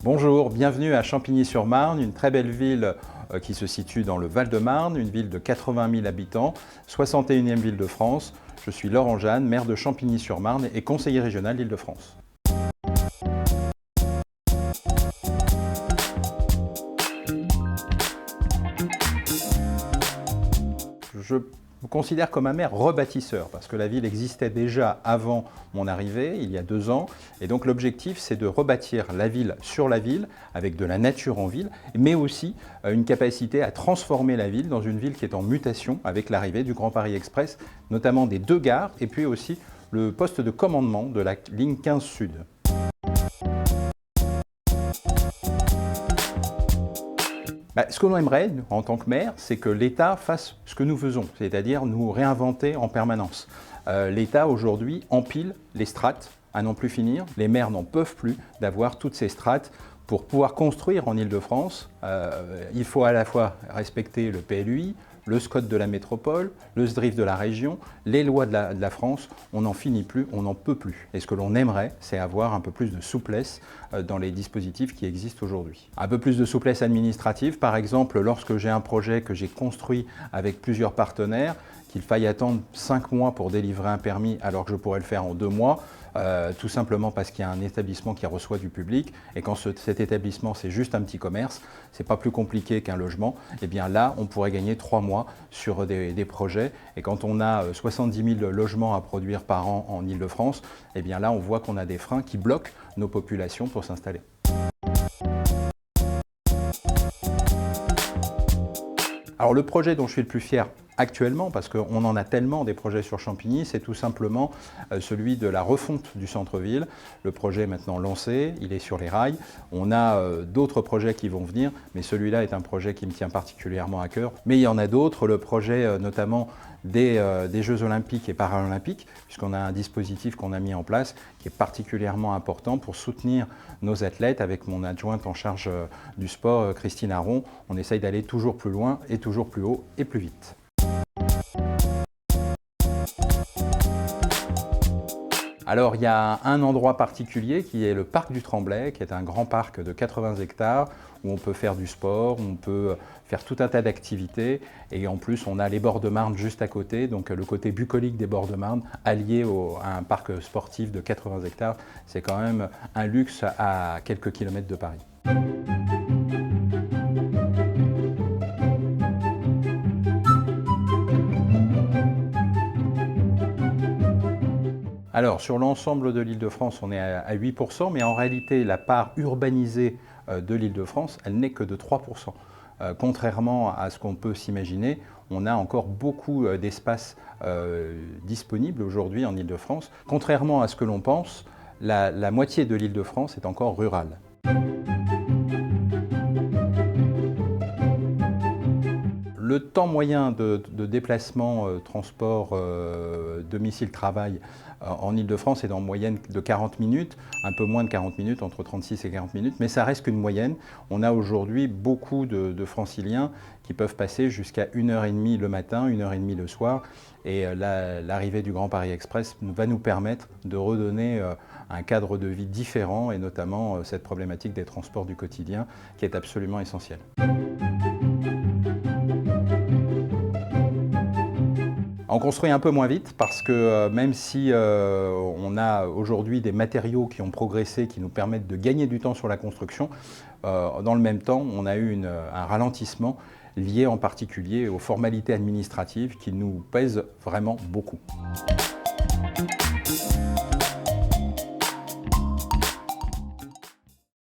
Bonjour, bienvenue à Champigny-sur-Marne, une très belle ville qui se situe dans le Val-de-Marne, une ville de 80 000 habitants, 61e ville de France. Je suis Laurent Jeanne, maire de Champigny-sur-Marne et conseiller régional d'Île-de-France. Je me considère comme un maire rebâtisseur parce que la ville existait déjà avant mon arrivée, il y a 2 ans. Et donc l'objectif, c'est de rebâtir la ville sur la ville, avec de la nature en ville, mais aussi une capacité à transformer la ville dans une ville qui est en mutation avec l'arrivée du Grand Paris Express, notamment des 2 gares et puis aussi le poste de commandement de la ligne 15 Sud. Ce que l'on aimerait, en tant que maire, c'est que l'État fasse ce que nous faisons, c'est-à-dire nous réinventer en permanence. L'État, aujourd'hui, empile les strates à n'en plus finir. Les maires n'en peuvent plus d'avoir toutes ces strates. Pour pouvoir construire en Île-de-France, il faut à la fois respecter le PLUI, le SCOT de la métropole, le SDRIF de la région, les lois de la France. On n'en finit plus, on n'en peut plus. Et ce que l'on aimerait, c'est avoir un peu plus de souplesse dans les dispositifs qui existent aujourd'hui. Un peu plus de souplesse administrative, par exemple, lorsque j'ai un projet que j'ai construit avec plusieurs partenaires, qu'il faille attendre 5 mois pour délivrer un permis alors que je pourrais le faire en 2 mois, tout simplement parce qu'il y a un établissement qui reçoit du public et quand cet établissement c'est juste un petit commerce, c'est pas plus compliqué qu'un logement, et bien là on pourrait gagner 3 mois sur des projets. Et quand on a 70 000 logements à produire par an en Île-de-France, et bien là on voit qu'on a des freins qui bloquent nos populations pour s'installer. Alors le projet dont je suis le plus fier actuellement, parce qu'on en a tellement des projets sur Champigny, c'est tout simplement celui de la refonte du centre-ville. Le projet est maintenant lancé, il est sur les rails. On a d'autres projets qui vont venir, mais celui-là est un projet qui me tient particulièrement à cœur. Mais il y en a d'autres, le projet notamment des Jeux Olympiques et Paralympiques, puisqu'on a un dispositif qu'on a mis en place qui est particulièrement important pour soutenir nos athlètes. Avec mon adjointe en charge du sport, Christine Aron, on essaye d'aller toujours plus loin et toujours plus haut et plus vite. Alors il y a un endroit particulier qui est le parc du Tremblay, qui est un grand parc de 80 hectares où on peut faire du sport, où on peut faire tout un tas d'activités, et en plus on a les bords de Marne juste à côté, donc le côté bucolique des bords de Marne allié à un parc sportif de 80 hectares, c'est quand même un luxe à quelques kilomètres de Paris. Alors, sur l'ensemble de l'Île-de-France, on est à 8%, mais en réalité, la part urbanisée de l'Île-de-France, elle n'est que de 3%. Contrairement à ce qu'on peut s'imaginer, on a encore beaucoup d'espaces disponibles aujourd'hui en Île-de-France. Contrairement à ce que l'on pense, la moitié de l'Île-de-France est encore rurale. Le temps moyen de déplacement, transport, domicile-travail en Île-de-France est en moyenne de 40 minutes, un peu moins de 40 minutes, entre 36 et 40 minutes, mais ça reste qu'une moyenne. On a aujourd'hui beaucoup de franciliens qui peuvent passer jusqu'à 1h30 le matin, 1h30 le soir, et l'arrivée du Grand Paris Express va nous permettre de redonner un cadre de vie différent, et notamment cette problématique des transports du quotidien qui est absolument essentielle. On construit un peu moins vite parce que même si on a aujourd'hui des matériaux qui ont progressé, qui nous permettent de gagner du temps sur la construction, dans le même temps, on a eu un ralentissement lié en particulier aux formalités administratives qui nous pèsent vraiment beaucoup.